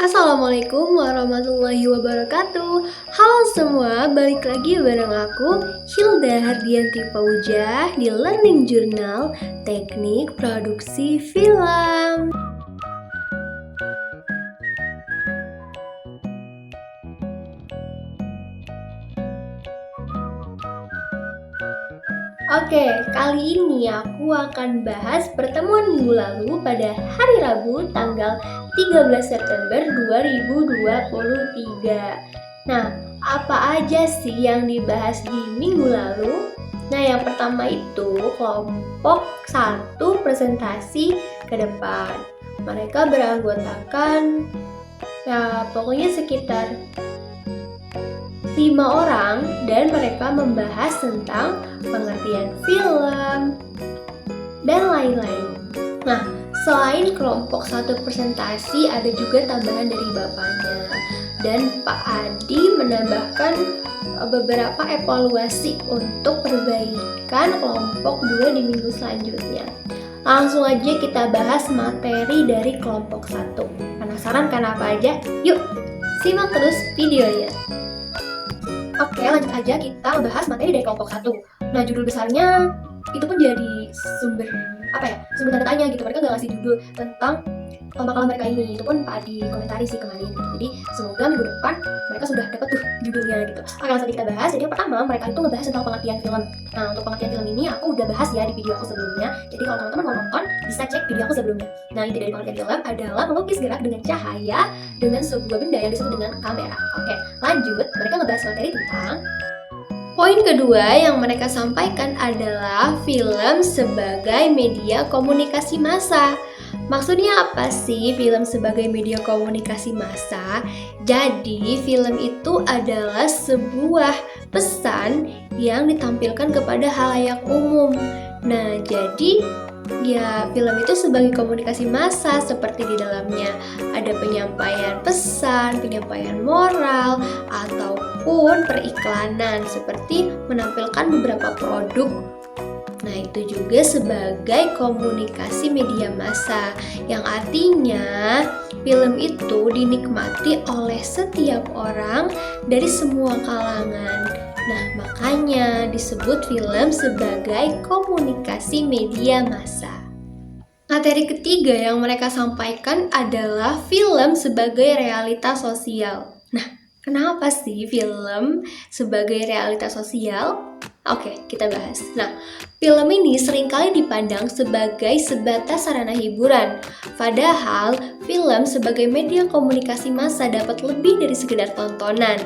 Assalamualaikum warahmatullahi wabarakatuh. Halo semua, balik lagi bareng aku Hilda Hardianti Faujah di Learning Journal Teknik Produksi Film. Oke, kali ini aku akan bahas pertemuan minggu lalu pada hari Rabu tanggal 13 September 2023. Nah, apa aja sih yang dibahas di minggu lalu? Nah, yang pertama itu kelompok 1 presentasi ke depan. Mereka beranggotakan pokoknya sekitar 5 orang dan mereka membahas tentang pengertian film dan lain-lain. Nah, selain kelompok 1 presentasi ada juga tambahan dari bapaknya. Dan Pak Adi menambahkan beberapa evaluasi untuk perbaikan kelompok 2 di minggu selanjutnya. Langsung aja kita bahas materi dari kelompok 1. Penasaran kan apa aja? Yuk, simak terus videonya. Oke, lanjut aja kita bahas materi dari kelompok 1. Nah, judul besarnya itu pun jadi sumber tanda tanya gitu. Mereka nggak ngasih judul tentang makalah mereka ini. Itu pun Pak Adi komentari sih kemarin gitu. Jadi semoga minggu depan mereka sudah dapat tuh judulnya gitu. Oke, langsung kita bahas. Jadi yang pertama mereka itu ngebahas tentang pengertian film. Nah, untuk pengertian film ini aku udah bahas ya di video aku sebelumnya. Jadi kalau teman-teman mau nonton bisa cek video aku sebelumnya. Nah, inti dari pengertian film adalah melukis gerak dengan cahaya dengan sebuah benda yang disebut dengan kamera. Oke, lanjut. Mereka ngebahas materi tentang poin kedua yang mereka sampaikan adalah film sebagai media komunikasi massa. Maksudnya apa sih film sebagai media komunikasi massa? Jadi, film itu adalah sebuah pesan yang ditampilkan kepada khalayak umum. Nah, jadi film itu sebagai komunikasi massa seperti di dalamnya ada penyampaian pesan, penyampaian moral, ataupun periklanan seperti menampilkan beberapa produk. Nah, itu juga sebagai komunikasi media massa yang artinya film itu dinikmati oleh setiap orang dari semua kalangan. Nah, makanya disebut film sebagai komunikasi media massa. Materi ketiga yang mereka sampaikan adalah film sebagai realitas sosial. Nah, kenapa sih film sebagai realitas sosial? Oke, kita bahas. Nah, film ini seringkali dipandang sebagai sebatas sarana hiburan. Padahal, film sebagai media komunikasi massa dapat lebih dari sekedar tontonan.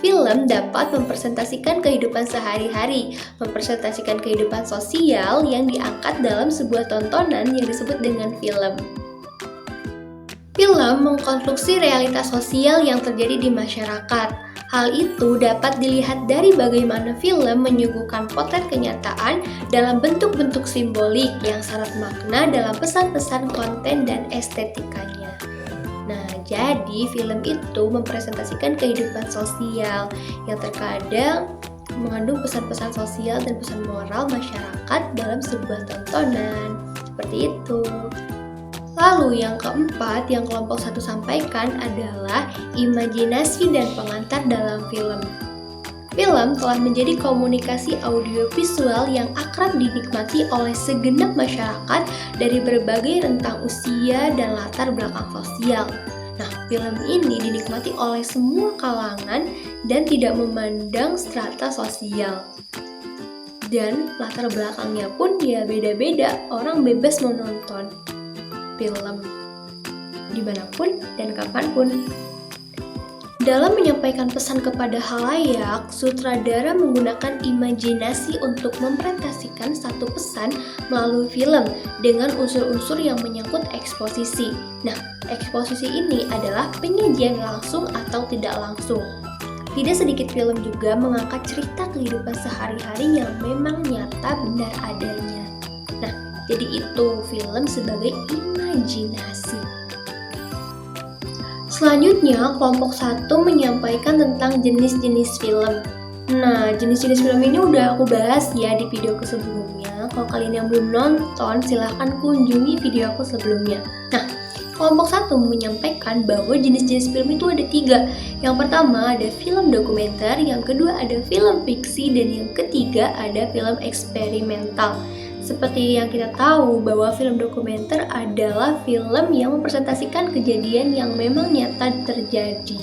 Film dapat mempresentasikan kehidupan sehari-hari, mempresentasikan kehidupan sosial yang diangkat dalam sebuah tontonan yang disebut dengan film. Film mengkonstruksi realitas sosial yang terjadi di masyarakat. Hal itu dapat dilihat dari bagaimana film menyuguhkan potret kenyataan dalam bentuk-bentuk simbolik yang syarat makna dalam pesan-pesan konten dan estetikanya. Nah, jadi film itu mempresentasikan kehidupan sosial yang terkadang mengandung pesan-pesan sosial dan pesan moral masyarakat dalam sebuah tontonan. Seperti itu. Lalu yang keempat yang kelompok 1 sampaikan adalah imajinasi dan pengantar dalam film. Film telah menjadi komunikasi audiovisual yang akrab dinikmati oleh segenap masyarakat dari berbagai rentang usia dan latar belakang sosial. Nah, film ini dinikmati oleh semua kalangan dan tidak memandang strata sosial. Dan latar belakangnya pun ya beda-beda, orang bebas menonton film dimanapun dan kapanpun. Dalam menyampaikan pesan kepada khalayak, sutradara menggunakan imajinasi untuk mempresentasikan satu pesan melalui film dengan unsur-unsur yang menyangkut eksposisi. Nah, eksposisi ini adalah penyajian langsung atau tidak langsung. Tidak sedikit film juga mengangkat cerita kehidupan sehari-hari yang memang nyata benar adanya. Nah, jadi itu film sebagai imajinasi. Selanjutnya, kelompok 1 menyampaikan tentang jenis-jenis film. Nah, jenis-jenis film ini udah aku bahas ya di video aku sebelumnya. Kalau kalian yang belum nonton, silahkan kunjungi video aku sebelumnya. Nah, Kelompok 1 menyampaikan bahwa jenis-jenis film itu ada 3. Yang pertama ada film dokumenter, yang kedua ada film fiksi, dan yang ketiga ada film eksperimental. Seperti yang kita tahu bahwa film dokumenter adalah film yang mempresentasikan kejadian yang memang nyata terjadi.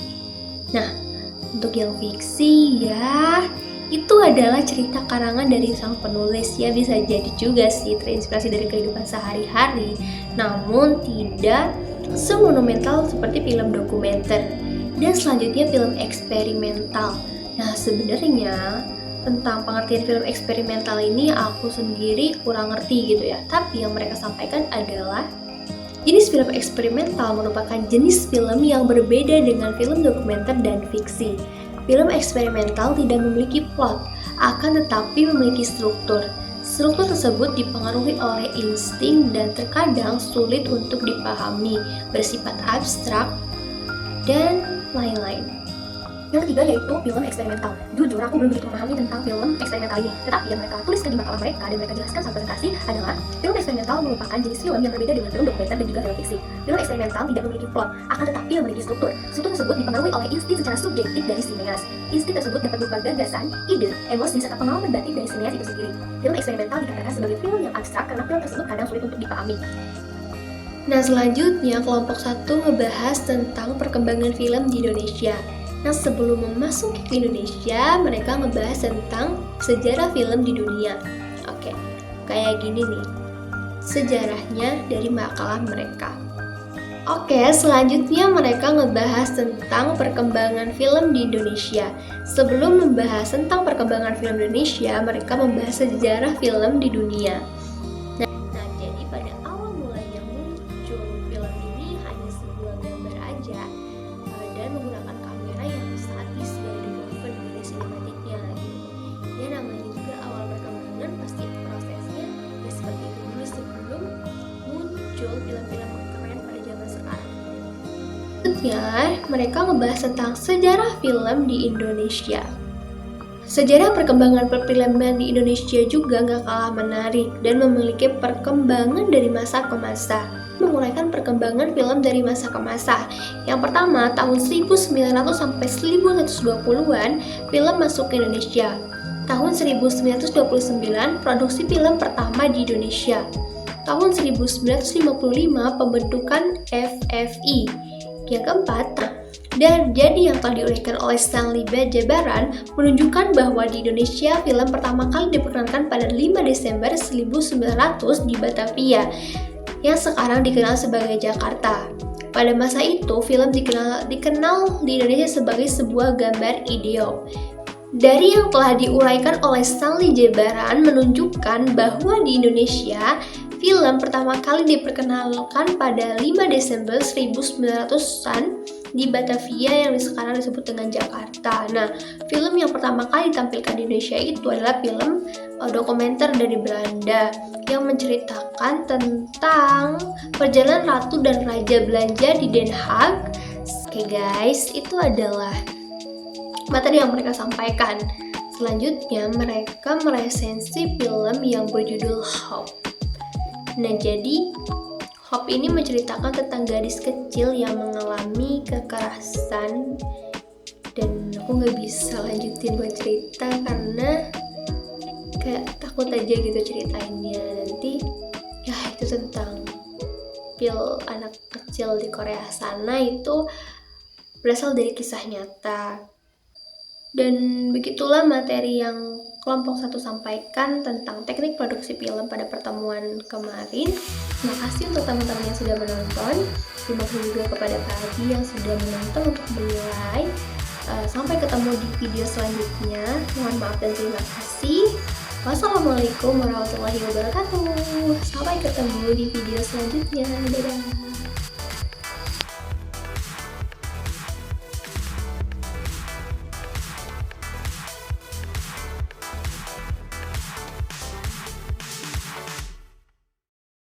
Nah, untuk yang fiksi ya, itu adalah cerita karangan dari sang penulis, ya bisa jadi juga sih terinspirasi dari kehidupan sehari-hari, namun tidak semonumental seperti film dokumenter. Dan selanjutnya film eksperimental. Nah, sebenarnya tentang pengertian film eksperimental ini aku sendiri kurang ngerti gitu ya. Tapi yang mereka sampaikan adalah jenis film eksperimental merupakan jenis film yang berbeda dengan film dokumenter dan fiksi. Film eksperimental tidak memiliki plot, akan tetapi memiliki struktur. Struktur tersebut dipengaruhi oleh insting dan terkadang sulit untuk dipahami, bersifat abstrak, dan lain-lain. Yang ketiga yaitu film eksperimental. Jujur aku belum begitu memahami tentang film eksperimental ini, tetapi yang mereka tuliskan di makalah mereka dan mereka jelaskan saat presentasi adalah film eksperimental merupakan jenis film yang berbeda dengan film dokumenter dan juga film fiksi. Film eksperimental tidak memiliki plot, akan tetapi memiliki struktur. Struktur tersebut dipengaruhi oleh insting secara subjektif dari sineas. Insting tersebut dapat berupa gagasan, ide, emosi, serta pengalaman batin dari sineas itu sendiri. Film eksperimental dikatakan sebagai film yang abstrak karena film tersebut kadang sulit untuk dipahami. Nah, selanjutnya kelompok 1 ngebahas tentang perkembangan film di Indonesia. Nah, sebelum memasuki ke Indonesia, mereka ngebahas tentang sejarah film di dunia. Oke, kayak gini nih, sejarahnya dari makalah mereka. Oke, selanjutnya mereka ngebahas tentang perkembangan film di Indonesia. Sebelum membahas tentang perkembangan film Indonesia, mereka membahas sejarah film di dunia. Nah, jadi pada awal mulanya muncul film ini hanya sebuah gambar aja dan menggunakan kamera yang statis dan dibuat dari sinematiknya gitu. Ya namanya juga awal perkembangan pasti prosesnya ya seperti itu dulu sebelum muncul film-film keren pada zaman sekarang. Selanjutnya mereka ngebahas tentang sejarah film di Indonesia. Sejarah perkembangan perfilman di Indonesia juga gak kalah menarik dan memiliki perkembangan dari masa ke masa. Menguraikan perkembangan film dari masa ke masa. Yang pertama, tahun 1900 sampai 1920-an, film masuk ke Indonesia. Tahun 1929, produksi film pertama di Indonesia. Tahun 1955, pembentukan FFI. Yang keempat, dan jadi yang telah diuraikan oleh Stanley Bajabaran menunjukkan bahwa di Indonesia film pertama kali diperkenalkan pada 5 Desember 1900 di Batavia, yang sekarang dikenal sebagai Jakarta. Pada masa itu, film dikenal di Indonesia sebagai sebuah gambar ideal. Dari yang telah diuraikan oleh Stanley Bajabaran menunjukkan bahwa di Indonesia, film pertama kali diperkenalkan pada 5 Desember 1900-an di Batavia yang sekarang disebut dengan Jakarta. Nah, film yang pertama kali ditampilkan di Indonesia itu adalah film dokumenter dari Belanda yang menceritakan tentang perjalanan Ratu dan Raja Belanda di Den Haag. Oke guys, itu adalah materi yang mereka sampaikan. Selanjutnya, mereka meresensi film yang berjudul Hope. Nah, jadi Hope ini menceritakan tentang gadis kecil yang mengalami kekerasan, dan aku gak bisa lanjutin buat cerita karena kayak takut aja gitu ceritainnya. Nanti ya itu tentang anak kecil di Korea sana, itu berasal dari kisah nyata. Dan begitulah materi yang kelompok 1 sampaikan tentang teknik produksi film pada pertemuan kemarin. Terima kasih untuk teman-teman yang sudah menonton. Terima kasih juga kepada Kak Adi yang sudah menonton untuk menilai. Sampai ketemu di video selanjutnya. Mohon maaf dan terima kasih. Wassalamualaikum warahmatullahi wabarakatuh. Sampai ketemu di video selanjutnya. Dadah.